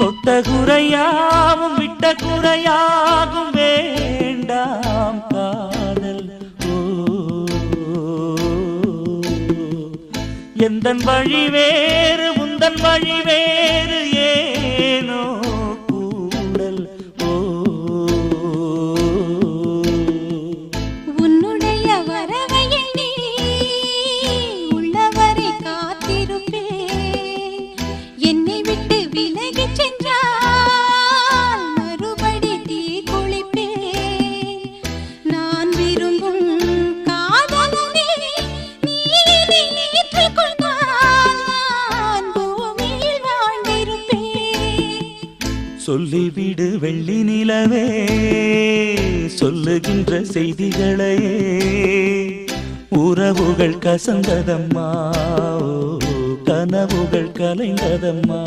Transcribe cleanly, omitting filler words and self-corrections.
தொட்ட குறையாவும் விட்ட குறையாகும் வேண்டாம் காதல். எந்தன் வழி வேறு உந்தன் வழி வேறு ஏனோ கூடல். உன்னுடைய வரவையில் நீ உள்ளவரை காத்திருப்பேன். என்னை விட்டு விலகி சென்றால் மறுபடி தீ குளிப்பேன். நான் விரும்பும் காதலனே நீ ஏற்றுக்கொண்டால் நான் பூமியில் வாழ்ந்திருப்பேன். சொல்லிவிடு வெள்ளி நிலவே சொல்லுகின்ற செய்திகளையே. உறவுகள் கசந்ததம்மா, கனவுகள் கலைந்ததம்மா.